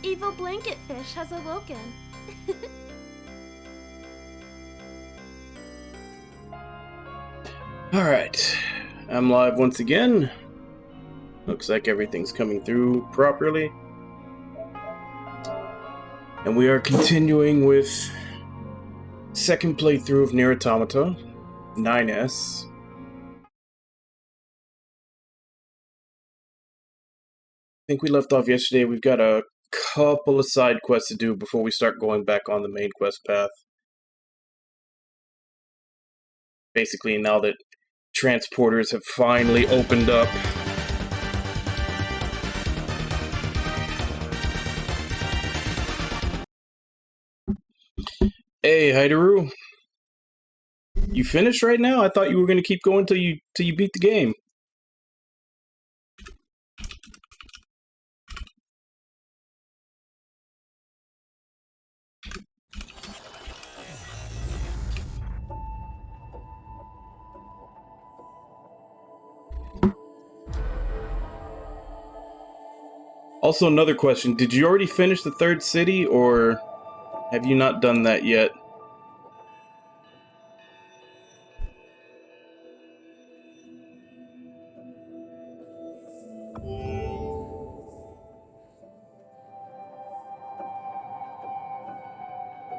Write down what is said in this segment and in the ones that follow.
Evil blanket fish has awoken. Alright, I'm live once again. Looks like everything's coming through properly. And we are continuing with second playthrough of Nier Automata, 9S. I think we left off yesterday. We've got a couple of side quests to do before we start going back on the main quest path. Basically, now that transporters have finally opened up. Hey, Hideru. You finished right now? I thought you were going to keep going till you beat the game. Also, another question. Did you already finish the third city, or have you not done that yet?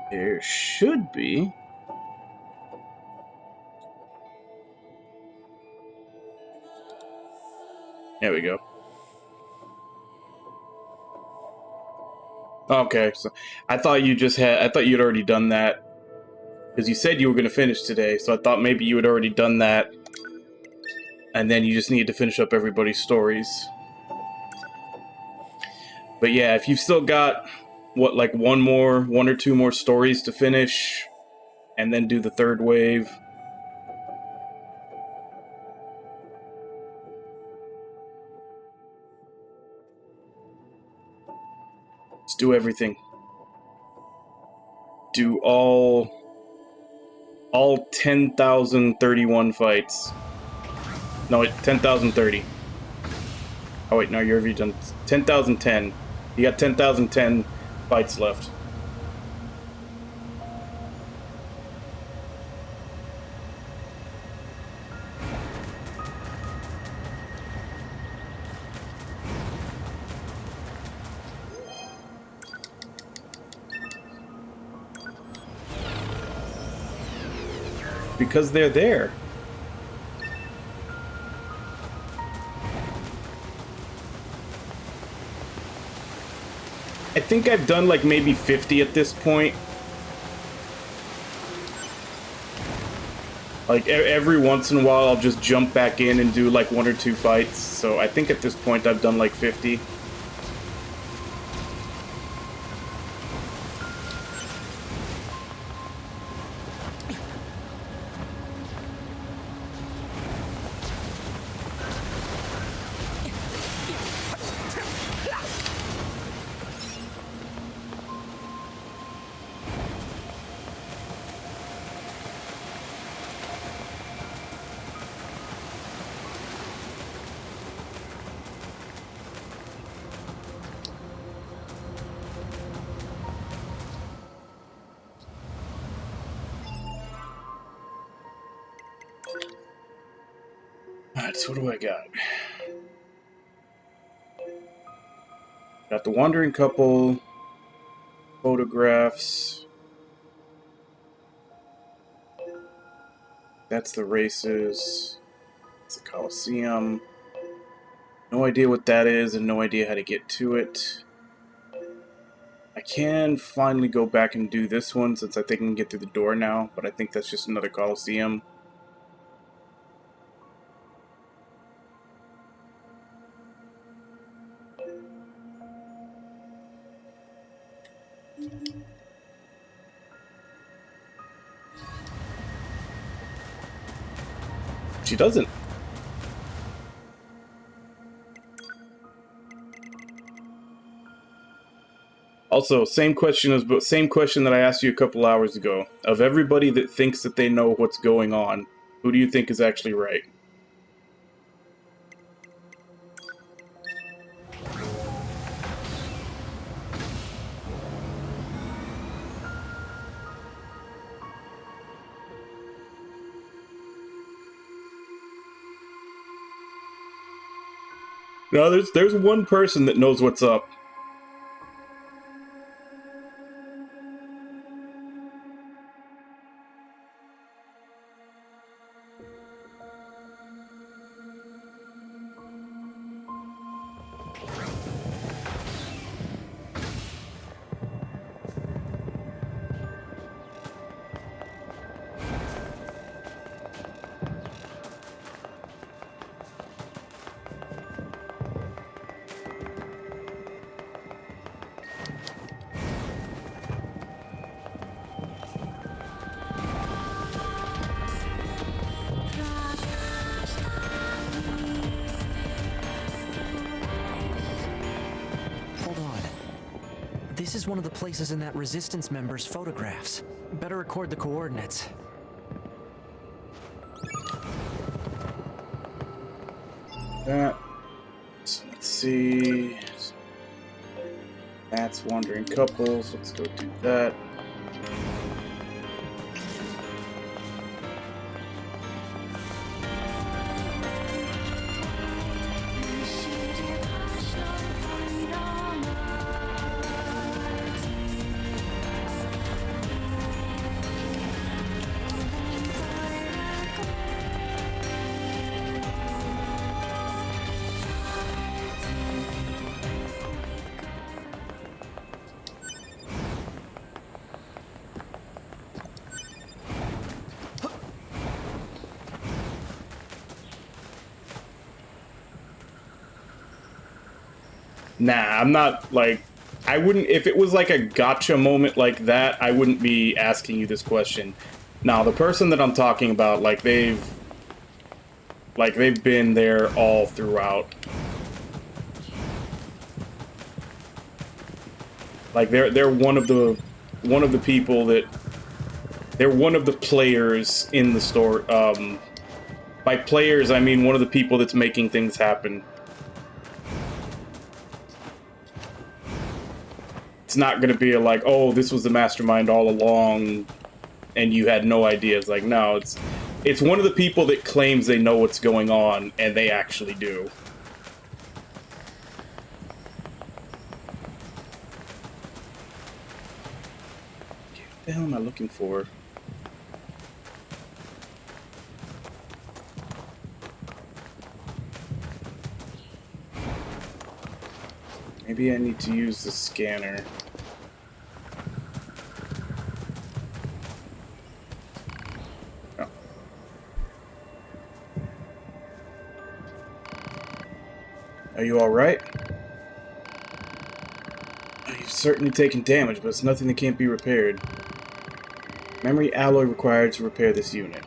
There should be. There we go. Okay, so I thought you'd already done that. Because you said you were going to finish today, so I thought maybe you had already done that. And then you just needed to finish up everybody's stories. But yeah, if you've still got, what, like one or two more stories to finish, and then do the third wave. Let's do everything. Do all 10,031 fights. No, wait, 10,030. Oh wait, no, you're already done 10,010. You got 10,010 fights left. Because they're there. I think I've done like maybe 50 at this point. Like every once in a while I'll just jump back in and do like one or two fights. So I think at this point I've done like 50. Alright, so what do I got? Got the wandering couple, photographs. That's the races. It's a Coliseum. No idea what that is and no idea how to get to it. I can finally go back and do this one since I think I can get through the door now, but I think that's just another Coliseum. She doesn't. Also, same question that I asked you a couple hours ago. Of everybody that thinks that they know what's going on, who do you think is actually right? No, there's one person that knows what's up. Hold on. This is one of the places in that Resistance member's photographs. Better record the coordinates. That. So let's see. That's wandering couples. Let's go do that. Nah, I'm not, like, I wouldn't, if it was like a gotcha moment like that, I wouldn't be asking you this question. Now, the person that I'm talking about, they've been there all throughout. Like, they're one of the people that, they're one of the players in the story. By players, I mean one of the people that's making things happen. It's not going to be like, oh, this was the mastermind all along, and you had no idea. It's like, no, it's one of the people that claims they know what's going on, and they actually do. What the hell am I looking for? Maybe I need to use the scanner. Oh. Are you alright? You've certainly taken damage, but it's nothing that can't be repaired. Memory alloy required to repair this unit.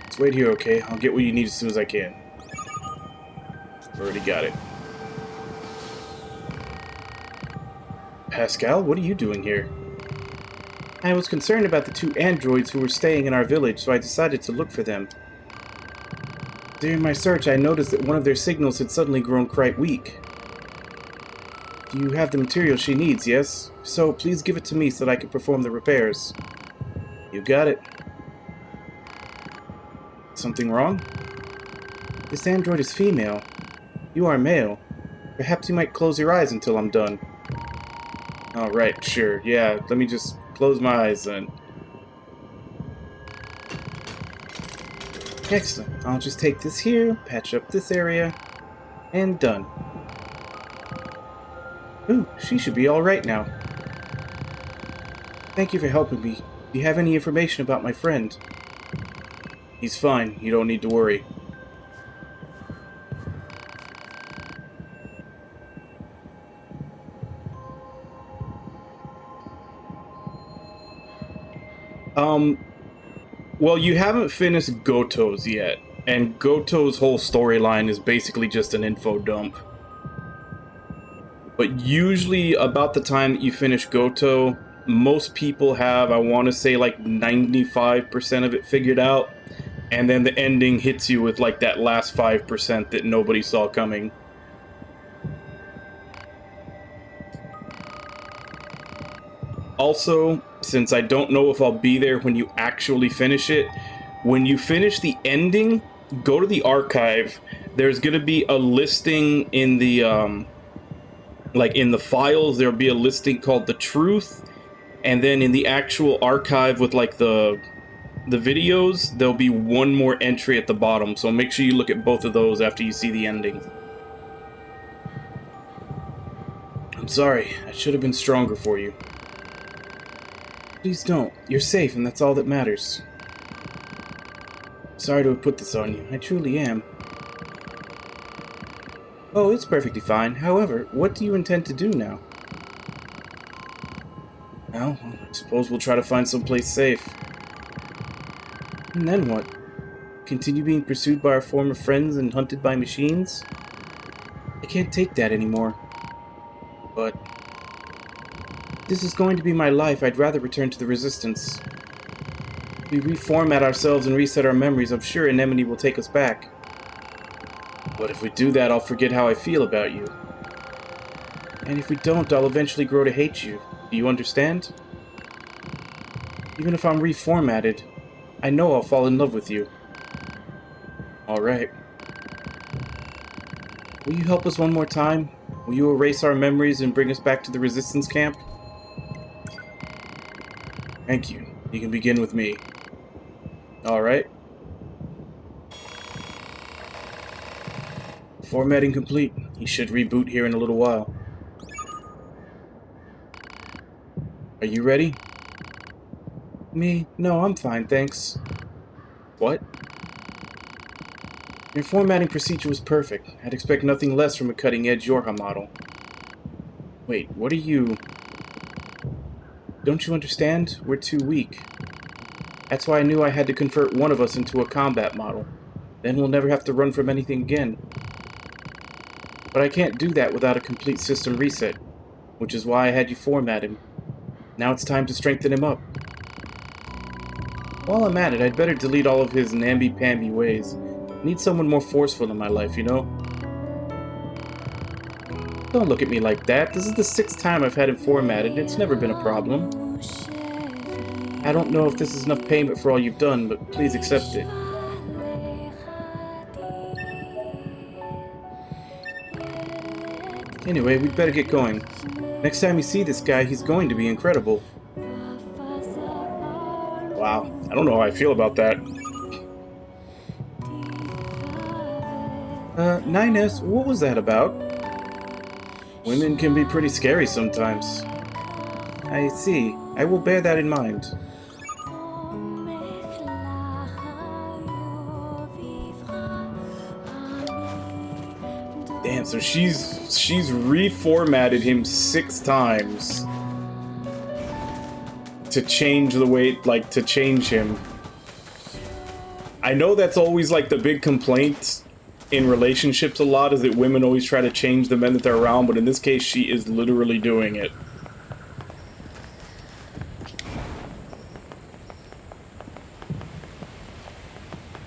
Just wait here, okay? I'll get what you need as soon as I can. Already got it. Pascal, what are you doing here? I was concerned about the two androids who were staying in our village, so I decided to look for them. During my search, I noticed that one of their signals had suddenly grown quite weak. Do you have the material she needs, yes? So, please give it to me so that I can perform the repairs. You got it. Something wrong? This android is female. You are male. Perhaps you might close your eyes until I'm done. Alright, sure. Yeah, let me just close my eyes then. Excellent. I'll just take this here, patch up this area, and done. Ooh, she should be alright now. Thank you for helping me. Do you have any information about my friend? He's fine. You don't need to worry. Well, you haven't finished Goto's yet, and Goto's whole storyline is basically just an info dump. But usually, about the time that you finish Goto, most people have, I want to say, like 95% of it figured out, and then the ending hits you with like that last 5% that nobody saw coming. Also, since I don't know if I'll be there when you actually finish it, when you finish the ending, go to the archive. there's gonna be a listing in the like in the files. There'll be a listing called the truth, and then in the actual archive with like the videos, there'll be one more entry at the bottom. So make sure you look at both of those after you see the ending. I'm sorry, I should have been stronger for you. Please don't. You're safe, and that's all that matters. Sorry to have put this on you. I truly am. Oh, it's perfectly fine. However, what do you intend to do now? Well, I suppose we'll try to find someplace safe. And then what? Continue being pursued by our former friends and hunted by machines? I can't take that anymore. But if this is going to be my life, I'd rather return to the Resistance. If we reformat ourselves and reset our memories, I'm sure Anemone will take us back. But if we do that, I'll forget how I feel about you. And if we don't, I'll eventually grow to hate you. Do you understand? Even if I'm reformatted, I know I'll fall in love with you. Alright. Will you help us one more time? Will you erase our memories and bring us back to the Resistance camp? Thank you. You can begin with me. Alright. Formatting complete. He should reboot here in a little while. Are you ready? Me? No, I'm fine, thanks. What? Your formatting procedure was perfect. I'd expect nothing less from a cutting-edge Yorha model. Wait, what are you... Don't you understand? We're too weak. That's why I knew I had to convert one of us into a combat model. Then we'll never have to run from anything again. But I can't do that without a complete system reset, which is why I had you format him. Now it's time to strengthen him up. While I'm at it, I'd better delete all of his namby-pamby ways. I need someone more forceful in my life, you know? Don't look at me like that. This is the 6th time I've had him formatted, and it's never been a problem. I don't know if this is enough payment for all you've done, but please accept it. Anyway, we'd better get going. Next time you see this guy, he's going to be incredible. Wow, I don't know how I feel about that. Nines, what was that about? Women can be pretty scary sometimes. I see. I will bear that in mind. Damn, so she's reformatted him 6 times to change the way, like, to change him. I know that's always, like, the big complaint in relationships a lot, is that women always try to change the men that they're around, but in this case, she is literally doing it.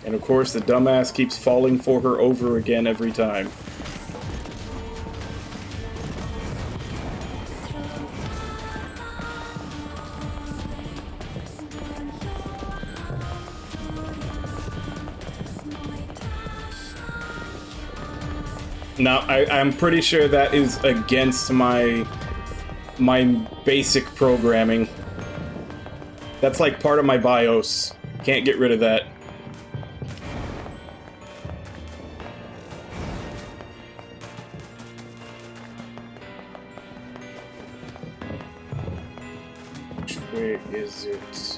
And of course, the dumbass keeps falling for her over again every time. Now, I'm pretty sure that is against my basic programming. That's like part of my BIOS. Can't get rid of that. Which way is it?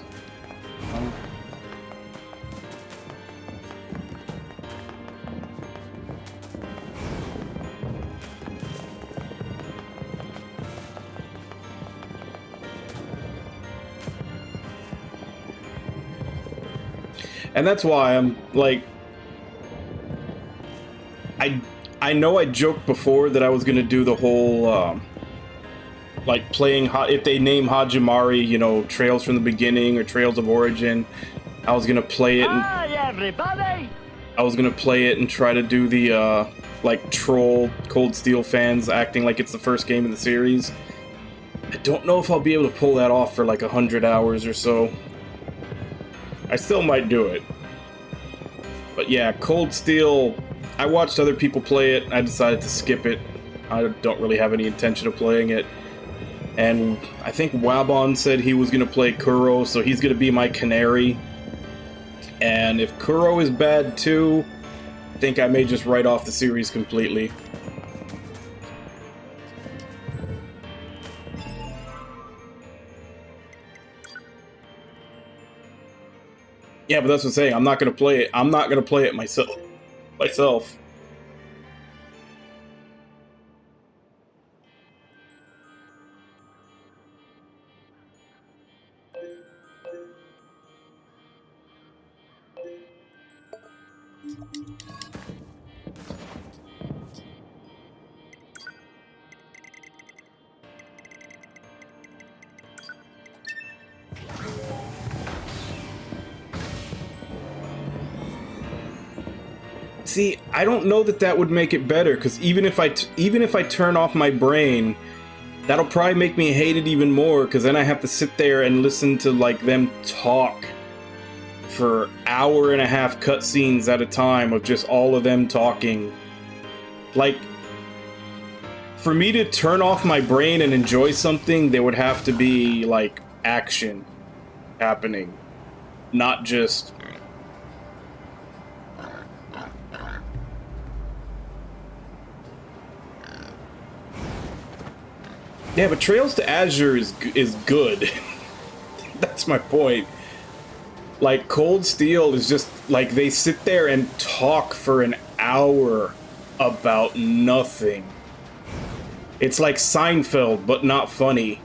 And that's why I'm like, I know I joked before that I was gonna do the whole like playing if they name Hajimari, you know, Trails from the Beginning or Trails of Origin, I was gonna play it. Hi, everybody! I was gonna play it and try to do the like troll Cold Steel fans acting like it's the first game in the series. I don't know if I'll be able to pull that off for like 100 hours or so. I still might do it. But yeah, Cold Steel I watched other people play it, and I decided to skip it. I don't really have any intention of playing it. And I think Wabon said he was going to play Kuro, so he's going to be my canary. And if Kuro is bad too, I think I may just write off the series completely. Yeah, but that's what I'm saying. I'm not going to play it. I'm not going to play it myself. See, I don't know that that would make it better, because even if I turn off my brain, that'll probably make me hate it even more, because then I have to sit there and listen to like them talk for hour and a half cutscenes at a time of just all of them talking. Like, for me to turn off my brain and enjoy something, there would have to be like action happening, not just yeah, but Trails to Azure is good. That's my point. Like, Cold Steel is just, like, they sit there and talk for an hour about nothing. It's like Seinfeld, but not funny.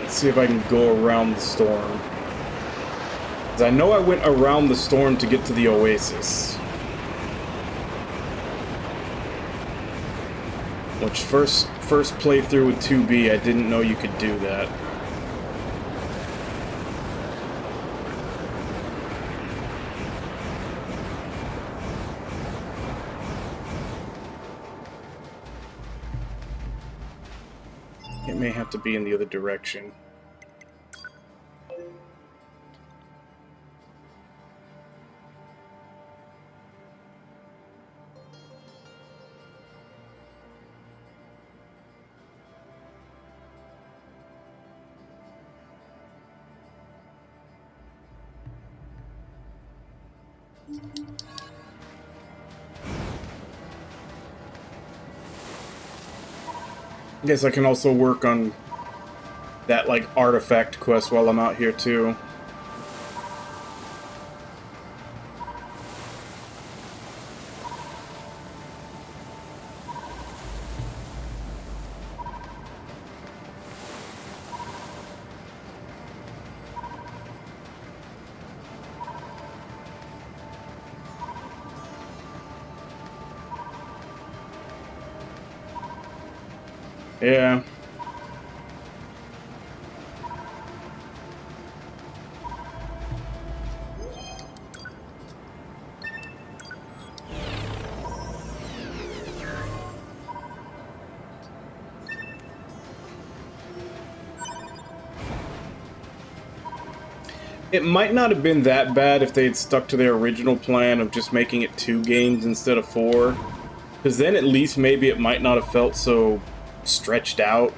Let's see if I can go around the storm. 'Cause I know I went around the storm to get to the Oasis. Which first playthrough with 2B, I didn't know you could do that. It may have to be in the other direction. I guess I can also work on that, like, artifact quest while I'm out here, too. Yeah. It might not have been that bad if they had stuck to their original plan of just making it 2 games instead of 4. Because then at least maybe it might not have felt so stretched out.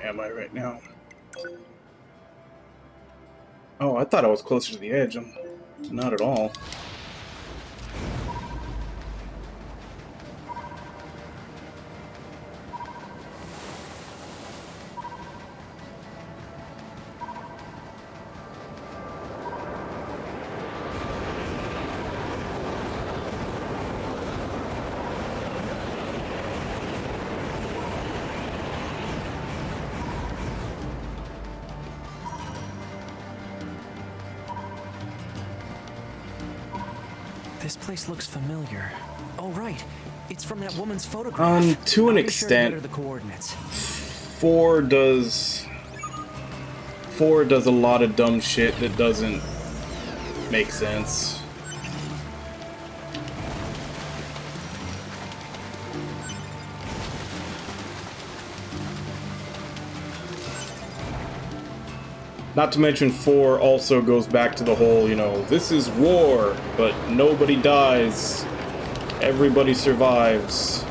Am I right now? Oh, I thought I was closer to the edge. I'm not at all. This place looks familiar. Oh, right. It's from that woman's photograph. To an I'll be sure to get her extent, the coordinates. 4 does a lot of dumb shit that doesn't make sense. Not to mention 4 also goes back to the whole, you know, this is war, but nobody dies. Everybody survives.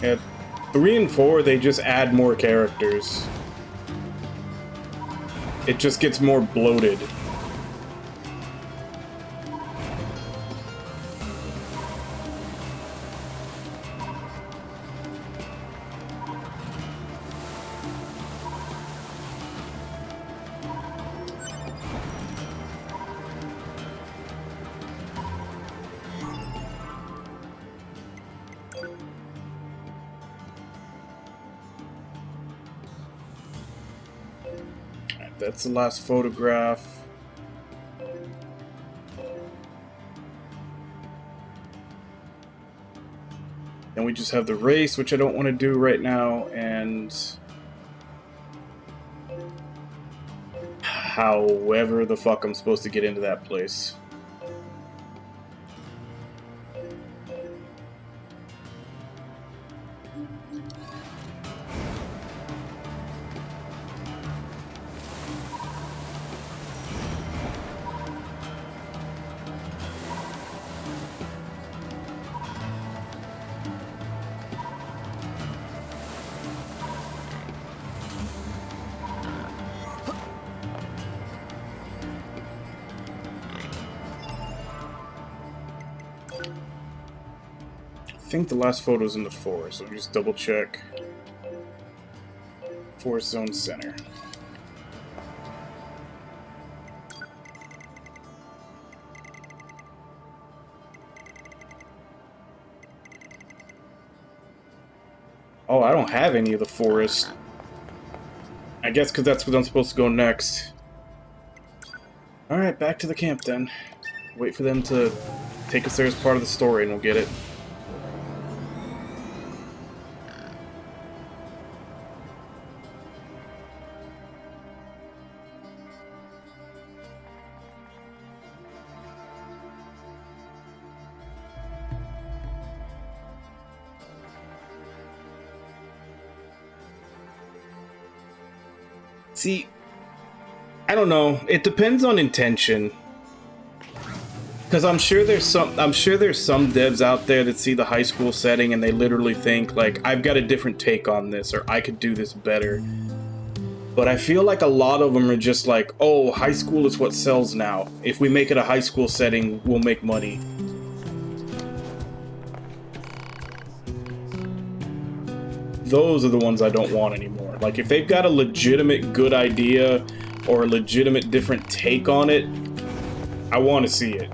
At 3 and 4, they just add more characters. It just gets more bloated. That's the last photograph. Then we just have the race, which I don't want to do right now, and however the fuck I'm supposed to get into that place. I think the last photo's in the forest, so just double check. Forest Zone Center. Oh, I don't have any of the forest. I guess because that's what I'm supposed to go next. Alright, back to the camp then. Wait for them to take us there as part of the story and we'll get it. See, I don't know. It depends on intention. Because I'm sure there's some devs out there that see the high school setting and they literally think like, I've got a different take on this, or I could do this better. But I feel like a lot of them are just like, oh, high school is what sells now. If we make it a high school setting, we'll make money. Those are the ones I don't want anymore. Like, if they've got a legitimate good idea or a legitimate different take on it, I want to see it.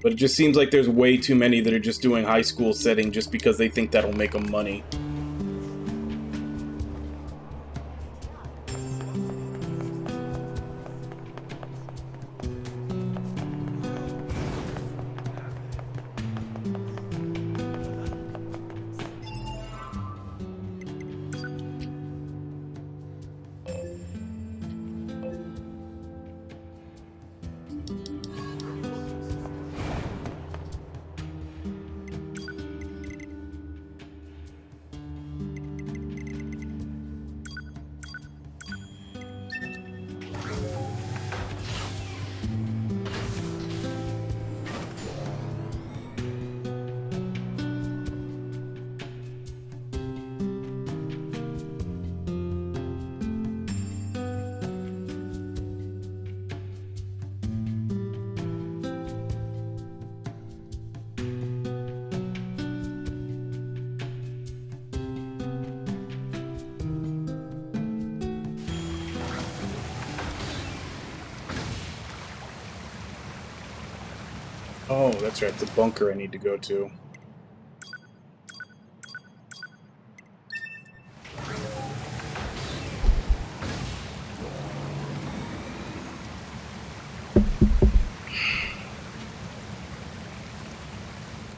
But it just seems like there's way too many that are just doing high school setting just because they think that'll make them money. Oh, that's right. It's a bunker I need to go to.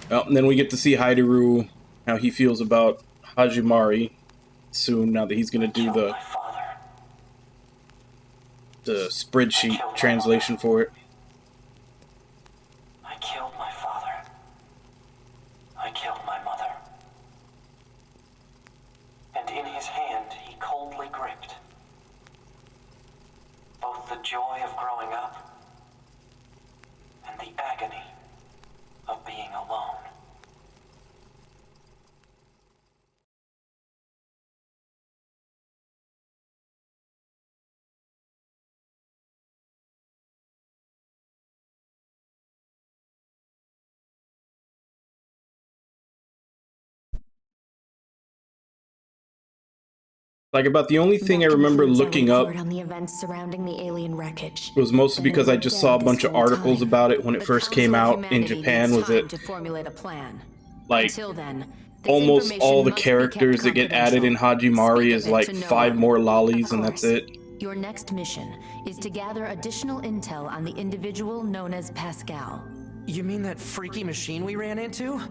Well, and then we get to see Haideru, how he feels about Hajimari soon, now that he's going to do the spreadsheet translation for it. I killed my father. I killed my mother. And in his hand, he coldly gripped both the joy of growing up and the agony of being alone. Like, about the only thing I remember looking up on the events surrounding the alien wreckage. was mostly because I just saw a bunch of articles about it when it first came out in Japan. Was it to formulate a plan. like Until then, almost all the characters that get added in Hajimari is like 5 more lollies and that's it? Your next mission is to gather additional intel on the individual known as Pascal. You mean that freaky machine we ran into?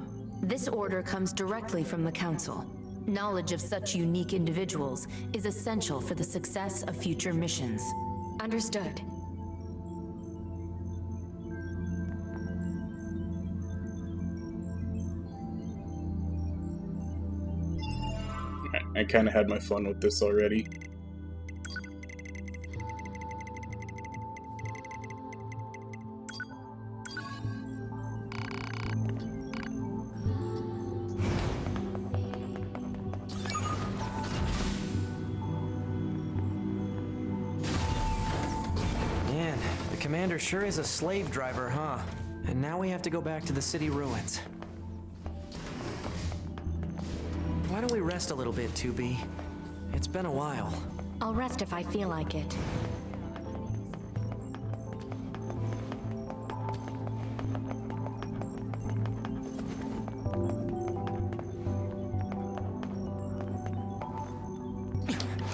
This order comes directly from the Council. Knowledge of such unique individuals is essential for the success of future missions. Understood. I kind of had my fun with this already. Man, the commander sure is a slave driver, huh? And now we have to go back to the city ruins. Why don't we rest a little bit, 2B? It's been a while. I'll rest if I feel like it.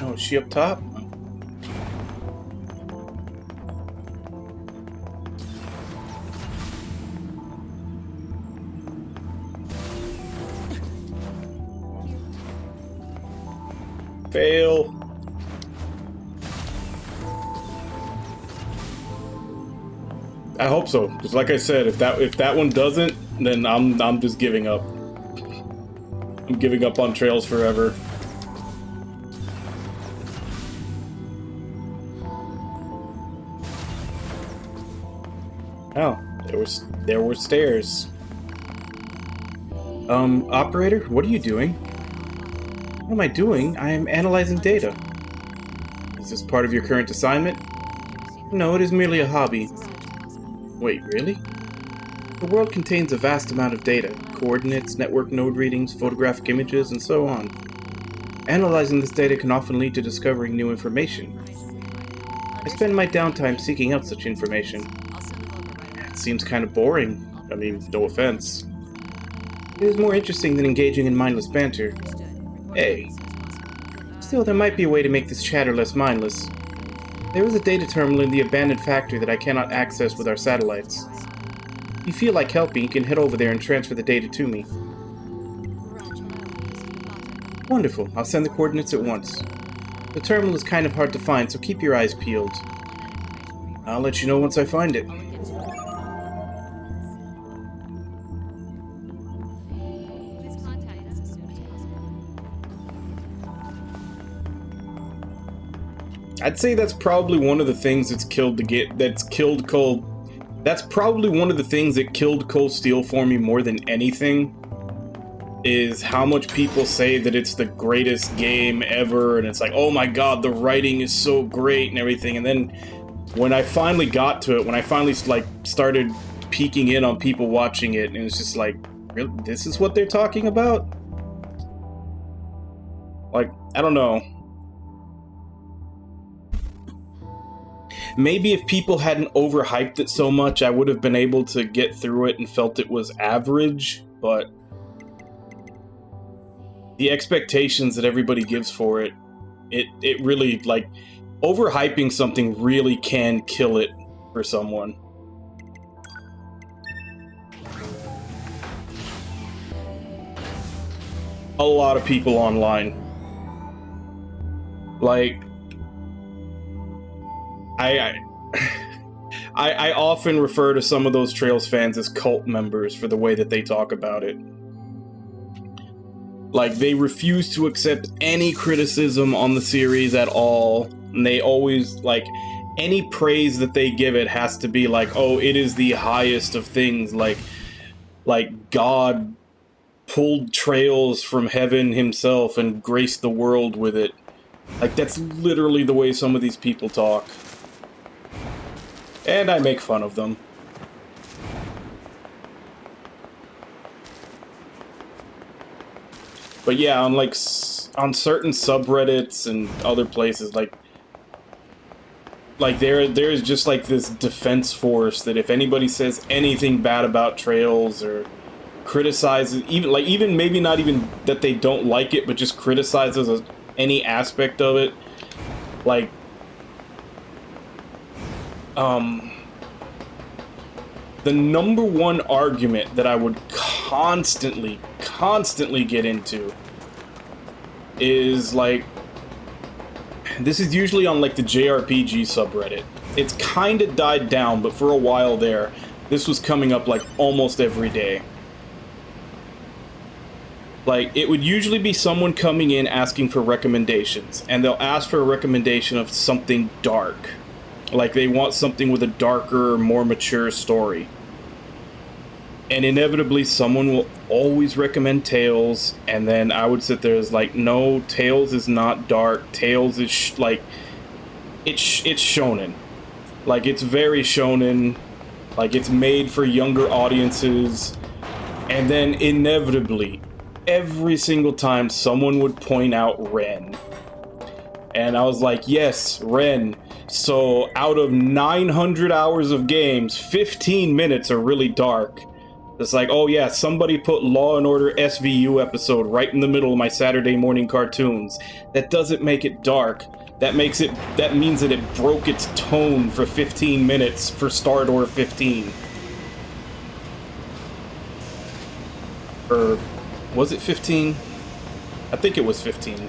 Oh, is she up top? Fail. I hope so, because like I said, if that one doesn't, then I'm just giving up. I'm giving up on Trails forever. Oh, there were stairs. Operator, what are you doing? What am I doing? I am analyzing data. Is this part of your current assignment? No, it is merely a hobby. Wait, really? The world contains a vast amount of data, coordinates, network node readings, photographic images, and so on. Analyzing this data can often lead to discovering new information. I spend my downtime seeking out such information. It seems kind of boring. I mean, no offense. It is more interesting than engaging in mindless banter. Hey. Still, there might be a way to make this chatter less mindless. There is a data terminal in the abandoned factory that I cannot access with our satellites. If you feel like helping, you can head over there and transfer the data to me. Wonderful. I'll send the coordinates at once. The terminal is kind of hard to find, so keep your eyes peeled. I'll let you know once I find it. I'd say that's probably one of the things that's killed Cole. That's probably one of the things that killed Cold Steel for me more than anything. Is how much people say that it's the greatest game ever, and it's like, oh my god, the writing is so great and everything. And then when I finally got to it, when I finally like started peeking in on people watching it, and it's just like, really, this is what they're talking about? Like, I don't know. Maybe if people hadn't overhyped it so much, I would have been able to get through it and felt it was average, but the expectations that everybody gives for it, it really, like, overhyping something really can kill it for someone. A lot of people online. Like, I often refer to some of those Trails fans as cult members for the way that they talk about it. Like, they refuse to accept any criticism on the series at all. And they always, like, any praise that they give it has to be like, oh, it is the highest of things. Like God pulled Trails from heaven himself and graced the world with it. Like, that's literally the way some of these people talk. And I make fun of them. But yeah, on certain subreddits and other places, like there's just like this defense force that if anybody says anything bad about Trails or criticizes, even maybe not even that they don't like it, but just criticizes any aspect of it, like the number one argument that I would constantly get into is like, this is usually on like the JRPG subreddit. It's kind of died down, but for a while there, this was coming up like almost every day. Like, it would usually be someone coming in asking for recommendations, and they'll ask for a recommendation of something dark. Like, they want something with a darker, more mature story. And inevitably, someone will always recommend Tales, and then I would sit there as like, no, Tales is not dark. Tales is, it's shonen. Like, it's very shonen. Like, it's made for younger audiences. And then, inevitably, every single time, someone would point out Ren. And I was like, yes, Ren. So, out of 900 hours of games, 15 minutes are really dark. It's like, oh yeah, somebody put Law and Order SVU episode right in the middle of my Saturday morning cartoons. That doesn't make it dark. That means that it broke its tone for 15 minutes for Stardor 15. Or was it 15? I think it was 15.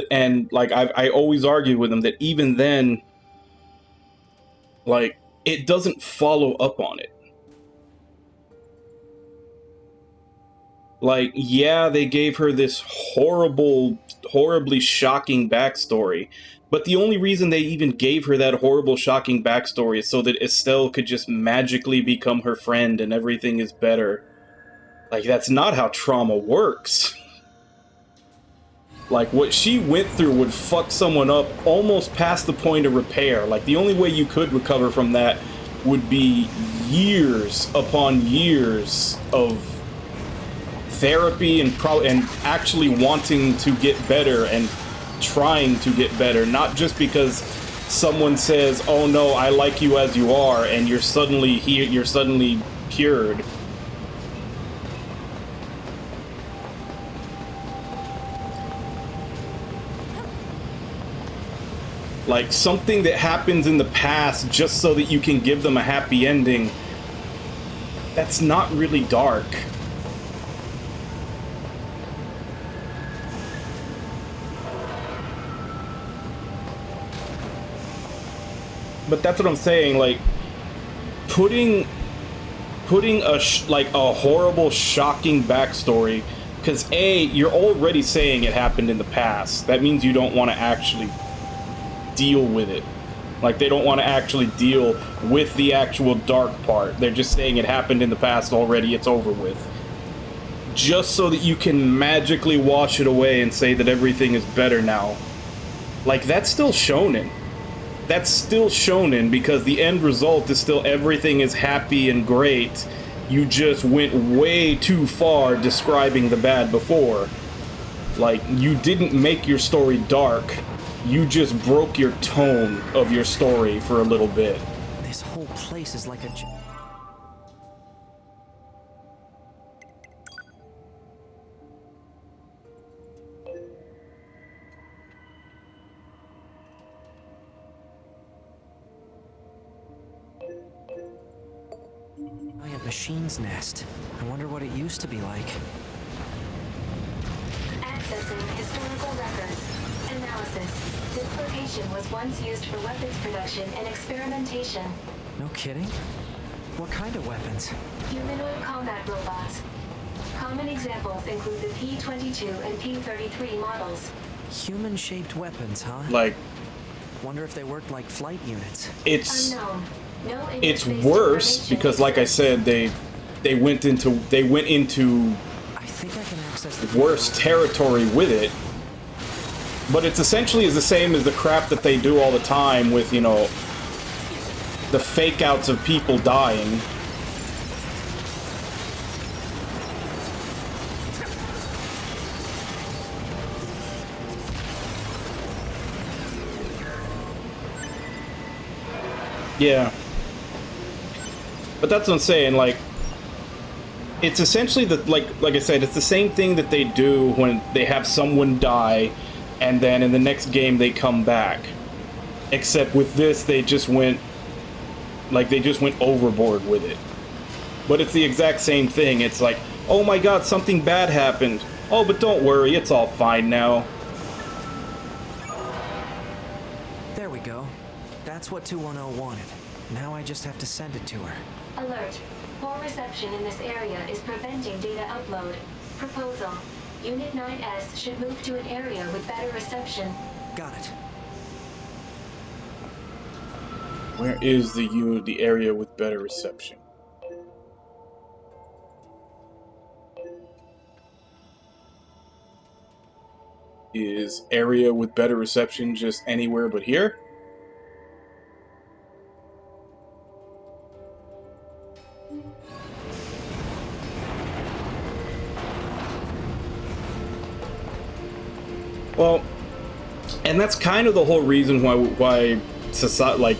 And I always argue with them that even then, like, it doesn't follow up on it. Like, yeah, they gave her this horribly shocking backstory, but the only reason they even gave her that horrible, shocking backstory is so that Estelle could just magically become her friend and everything is better. Like, that's not how trauma works. Like, what she went through would fuck someone up almost past the point of repair. Like, the only way you could recover from that would be years upon years of therapy and actually wanting to get better and trying to get better, not just because someone says, "Oh no, I like you as you are," and you're suddenly here, you're suddenly cured. Like, something that happens in the past just so that you can give them a happy ending, that's not really dark. But that's what I'm saying, like, putting a horrible, shocking backstory, because A, you're already saying it happened in the past. That means you don't want to actually deal with it. Like, they don't want to actually deal with the actual dark part. They're just saying it happened in the past already, it's over with. Just so that you can magically wash it away and say that everything is better now. Like, that's still shonen. That's still shonen, because the end result is still everything is happy and great. You just went way too far describing the bad before. Like, you didn't make your story dark. You just broke your tone of your story for a little bit. This whole place is like a... giant machine's nest. I wonder what it used to be like. Accessing historical records. Analysis. This location was once used for weapons production and experimentation. No kidding? What kind of weapons? Humanoid combat robots. Common examples include the P-22 and P-33 models. Human-shaped weapons, huh? Like, Wonder if they worked like flight units. it's Unknown. No it's interface worse information because, like I exists. said, they went into I think I can access the worse territory with it. But it's essentially is the same as the crap that they do all the time with, you know, the fake outs of people dying. Yeah. But that's what I'm saying, like, it's essentially the, like I said, it's the same thing that they do when they have someone die, and then in the next game they come back. Except with this, they just went overboard with it. But it's the exact same thing. It's like, oh my god, something bad happened. Oh, but don't worry, it's all fine now. There we go. That's what 210 wanted. Now I just have to send it to her. Alert. Poor reception in this area is preventing data upload. Proposal. Unit 9S should move to an area with better reception. Got it. Where is the area with better reception? Is area with better reception just anywhere but here? Well, and that's kind of the whole reason why society, like,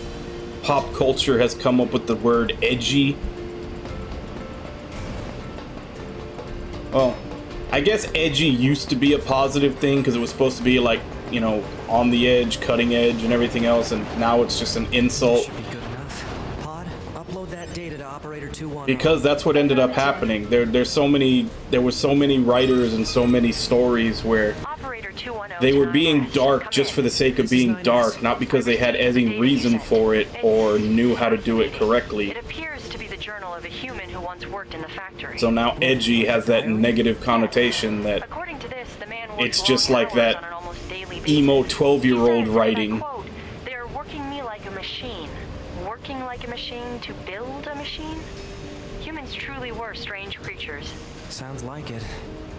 pop culture has come up with the word edgy. Well, I guess edgy used to be a positive thing because it was supposed to be like, you know, on the edge, cutting edge, and everything else, and now it's just an insult. Should be good enough. Pod, upload that data to Operator 210. Because that's what ended up happening. There were so many writers and so many stories where they were being dark just for the sake of being dark, not because they had any reason for it or knew how to do it correctly. It appears to be the journal of a human who once worked in the factory. So now edgy has that negative connotation that According to this, the man it's worked just long like hours that on an almost daily basis. emo 12-year-old He said, writing. and I quote, "They're working me like a machine. Working like a machine to build a machine?" Humans truly were strange creatures. Sounds like it.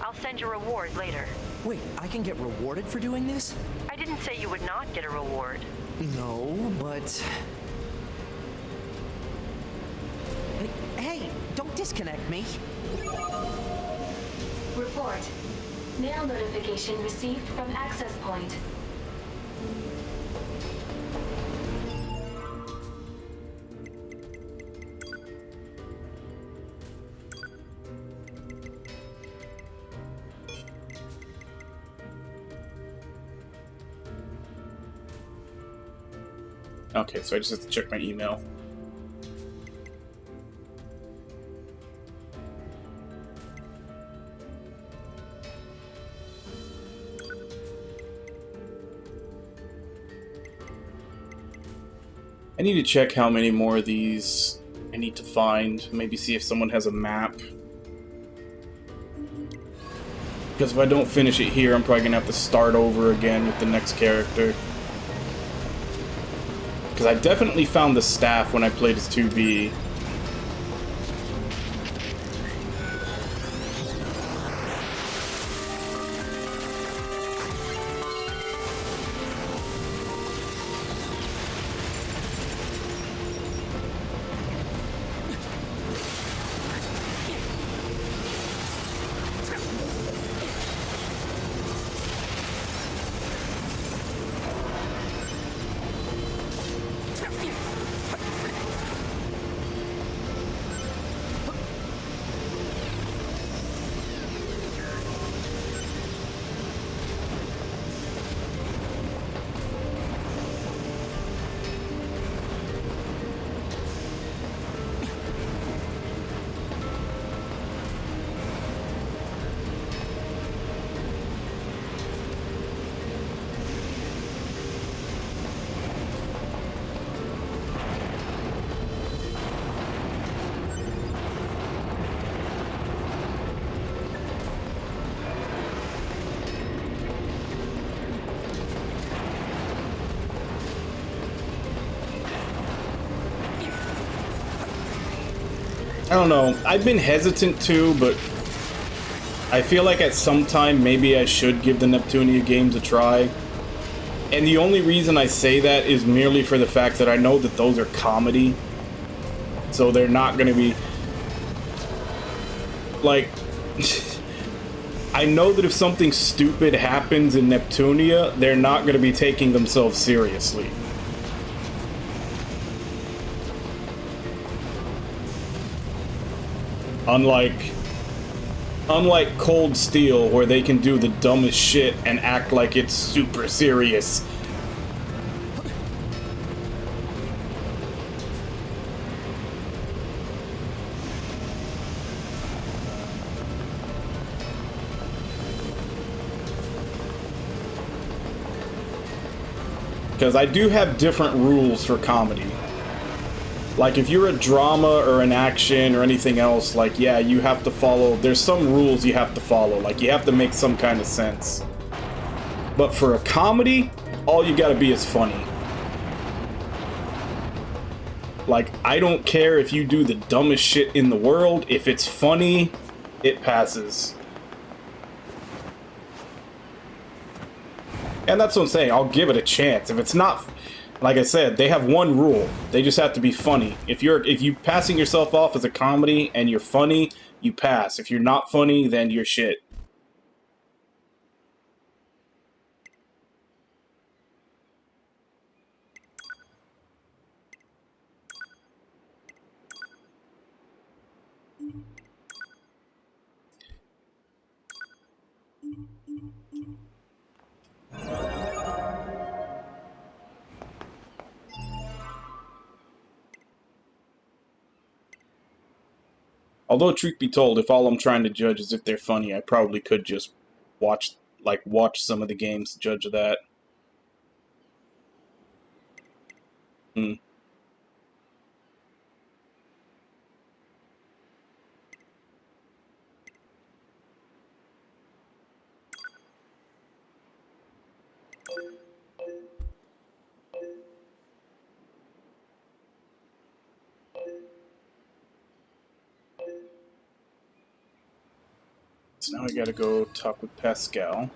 I'll send your reward later. Wait, I can get rewarded for doing this? I didn't say you would not get a reward. No, but... Hey, don't disconnect me. Report. Mail notification received from access point. Okay, so I just have to check my email. I need to check how many more of these I need to find. Maybe see if someone has a map. Because if I don't finish it here, I'm probably going to have to start over again with the next character. Because I definitely found the staff when I played as 2B. I don't know. I've been hesitant to, but I feel like at some time maybe I should give the Neptunia games a try. And the only reason I say that is merely for the fact that I know that those are comedy. So they're not going to be... Like... I know that if something stupid happens in Neptunia, they're not going to be taking themselves seriously. Unlike Cold Steel, where they can do the dumbest shit and act like it's super serious. Because I do have different rules for comedy. Like, if you're a drama or an action or anything else, like, yeah, you have to follow... There's some rules you have to follow. Like, you have to make some kind of sense. But for a comedy, all you gotta be is funny. Like, I don't care if you do the dumbest shit in the world. If it's funny, it passes. And that's what I'm saying. I'll give it a chance. If it's not... Like I said, they have one rule. They just have to be funny. If you passing yourself off as a comedy and you're funny, you pass. If you're not funny, then you're shit. Although, truth be told, if all I'm trying to judge is if they're funny, I probably could just watch some of the games to judge that. So now I gotta go talk with Pascal.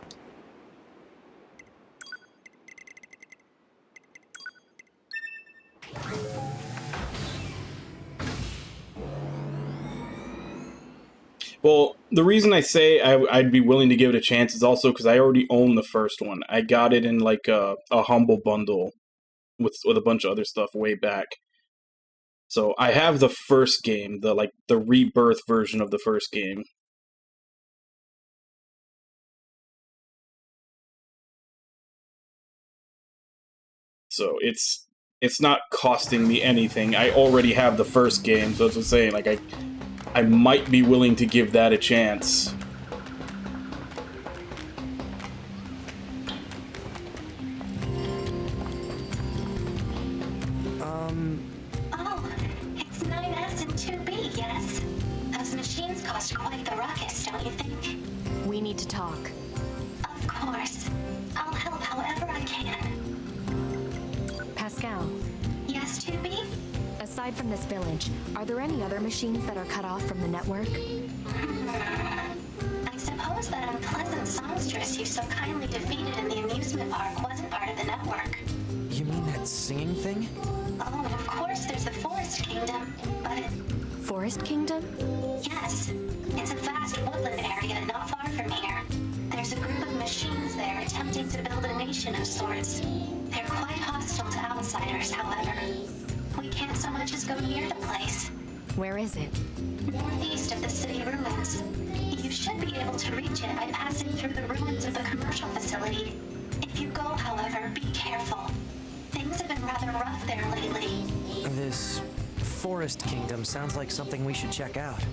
Well, the reason I say I'd be willing to give it a chance is also because I already own the first one. I got it in like a humble bundle with a bunch of other stuff way back. So I have the first game, the rebirth version of the first game. So it's not costing me anything. I already have the first game, so that's what I'm saying. Like I might be willing to give that a chance. Oh, it's 9S and 2B, yes? Those machines cost quite the ruckus, don't you think? We need to talk. Of course. I'll help however I can. Pascal, Yes, 2B? aside from this village, are there any other machines that are cut off from the network? I suppose that unpleasant songstress you so kindly defeated in the amusement park wasn't part of the network. You mean that singing thing? Oh, and of course there's the Forest Kingdom, but Forest Kingdom? yes, it's a vast woodland area not far from here. There's a group of machines there attempting to build a nation of sorts. They're quite hostile to outsiders, however. We can't so much as go near the place. Where is it? Northeast of the city ruins. You should be able to reach it by passing through the ruins of the commercial facility. If you go, however, be careful. Things have been rather rough there lately. This Forest Kingdom sounds like something we should check out.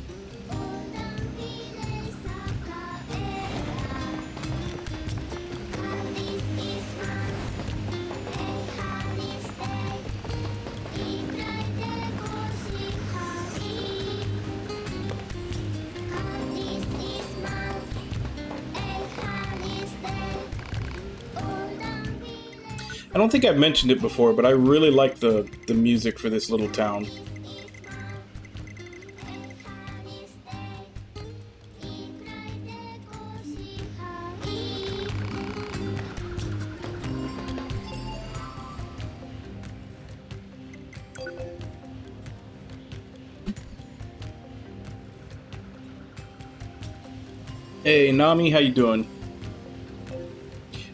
I don't think I've mentioned it before, but I really like the music for this little town. Hey, Nami, how you doing?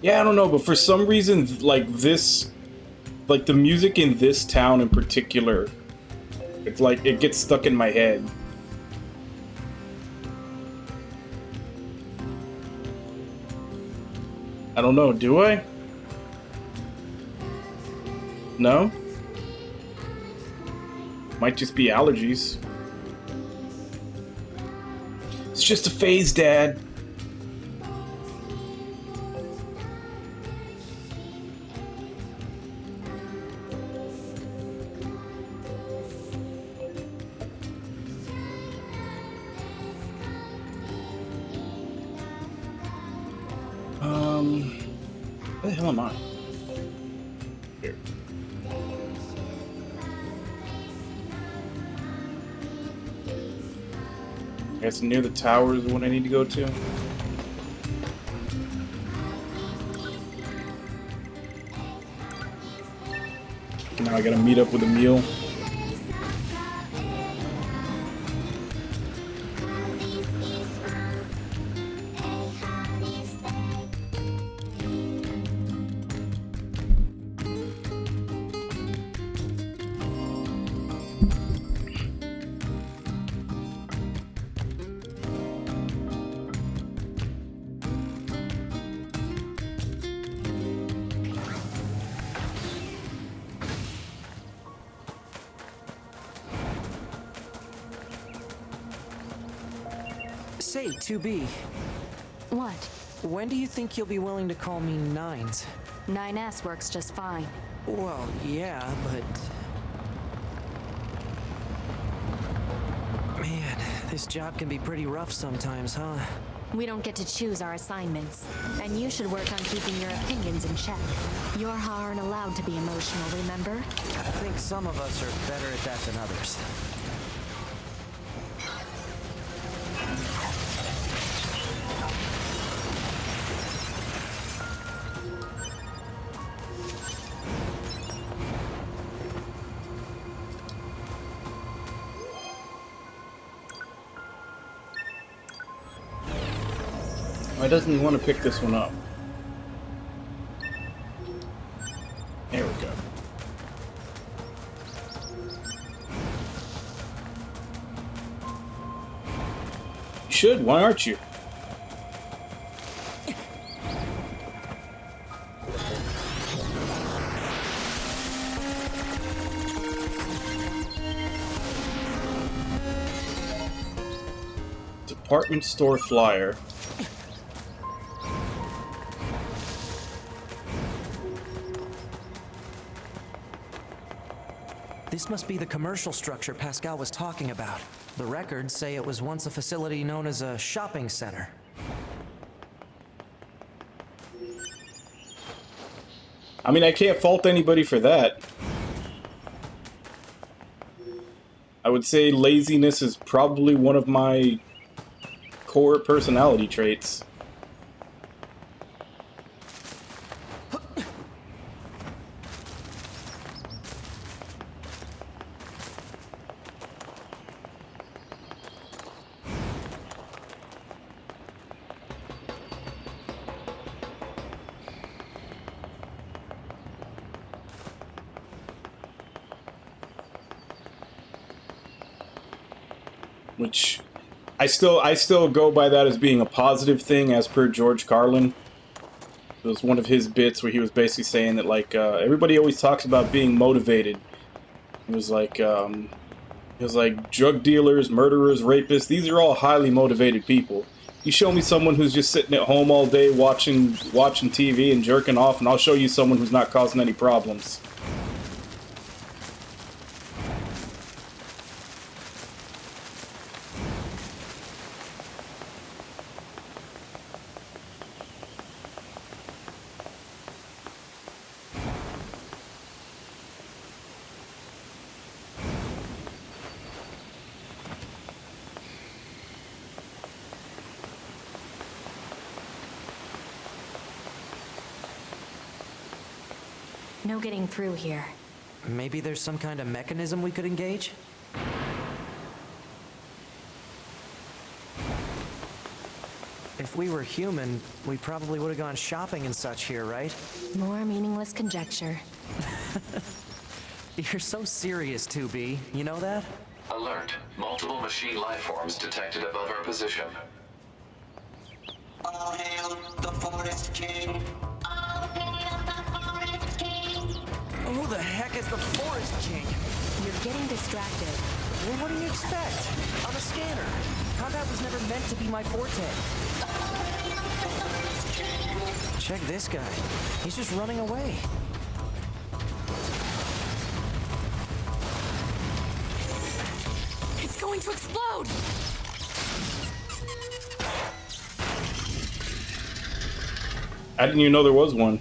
Yeah, I don't know, but for some reason, like the music in this town in particular, it's like, it gets stuck in my head. I don't know, do I? No? Might just be allergies. It's just a phase, Dad. Where the hell am I? Here. I guess near the tower is what I need to go to. Now I gotta meet up with Emil. Say, 2B, What? when do you think you'll be willing to call me Nines? 9S works just fine. Well, yeah, but... Man, this job can be pretty rough sometimes, huh? We don't get to choose our assignments. And you should work on keeping your opinions in check. Your aren't allowed to be emotional, remember? I think some of us are better at that than others. doesn't want to pick this one up? There we go. You should, why aren't you? Department store flyer. This must be the commercial structure Pascal was talking about. The records say it was once a facility known as a shopping center. I mean, I can't fault anybody for that. I would say laziness is probably one of my core personality traits. Which I still go by that as being a positive thing, as per George Carlin. It was one of his bits where he was basically saying that, like, everybody always talks about being motivated. It was like drug dealers, murderers, rapists. These are all highly motivated people. You show me someone who's just sitting at home all day watching TV and jerking off, and I'll show you someone who's not causing any problems. No getting through here. Maybe there's some kind of mechanism we could engage? If we were human, we probably would have gone shopping and such here, right? More meaningless conjecture. You're so serious, 2B. You know that? Alert. Multiple machine life forms detected above our position. All hail the Forest King. All hail the Forest King! Who the heck is the Forest King? You're getting distracted. Well, what do you expect? I'm a scanner. Combat was never meant to be my forte. Check this guy. He's just running away. It's going to explode! I didn't even know there was one.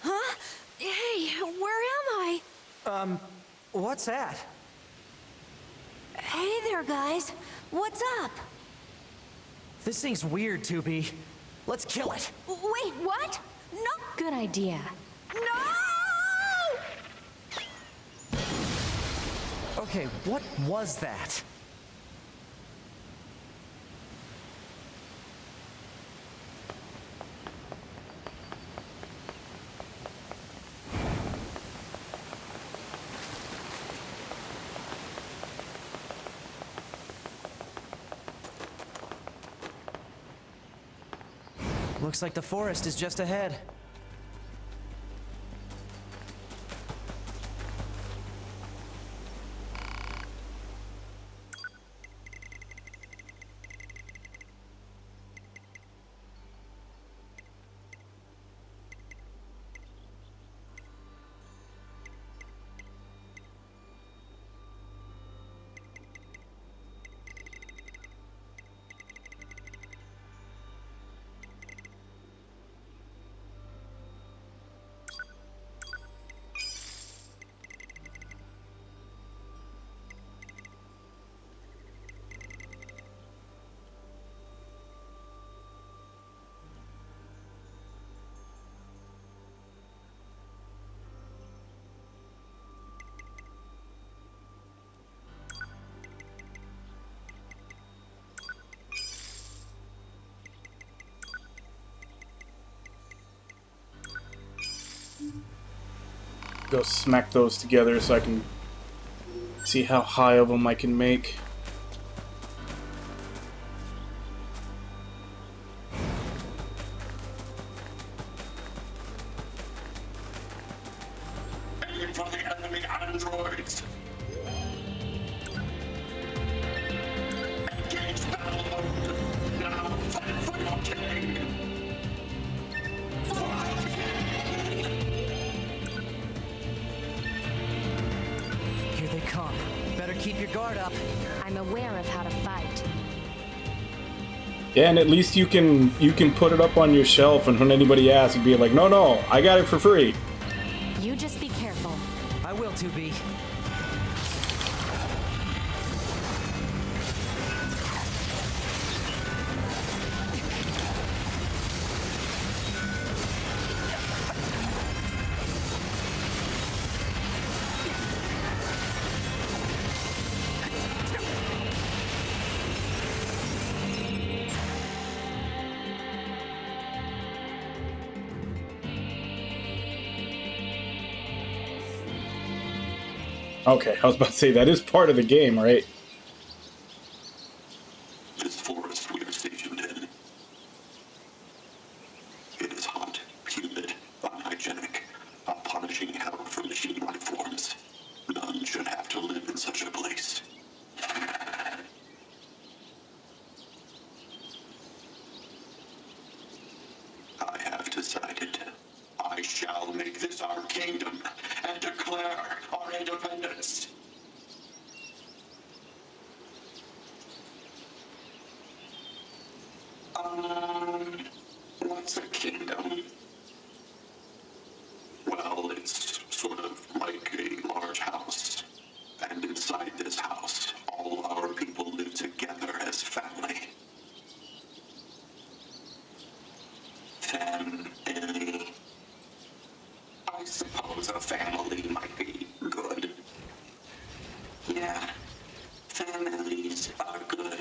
Huh? Hey, where am I? What's that? Hey there, guys. What's up? This thing's weird, 2B. Let's kill it. Wait, what? No! Good idea. No! Okay, what was that? Looks like the forest is just ahead. Go smack those together so I can see how high of them I can make. Aim for the enemy androids. Engage battle mode. Now fight for your king. Here they come. Better keep your guard up. I'm aware of how to fight. Yeah, and at least you can put it up on your shelf, and when anybody asks, you'd be like, no, I got it for free. You just be careful. I will, 2B. Okay, I was about to say, that is part of the game, right? This forest we are stationed in. It is hot, humid, unhygienic, a punishing hell for machine life forms. None should have to live in such a place. I have decided I shall make this our kingdom and declare our independence. What's a kingdom? Well, it's sort of like a large house. And inside this house, all our people live together as family. Family. I suppose a family might be good. Yeah, families are good.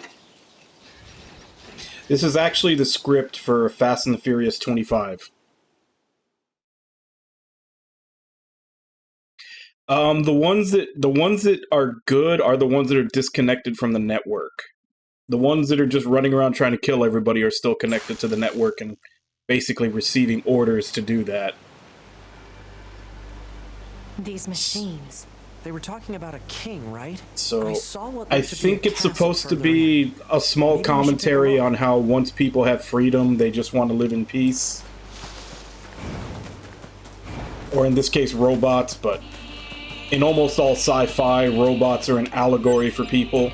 This is actually the script for Fast and the Furious 25. The ones that are good are the ones that are disconnected from the network. The ones that are just running around trying to kill everybody are still connected to the network and basically receiving orders to do that. These machines. They were talking about a king, right? So I saw what I looked to be think a it's castle supposed to further be a small Maybe we should take a commentary look. on how once people have freedom, they just want to live in peace. Or in this case, robots, but in almost all sci-fi, robots are an allegory for people.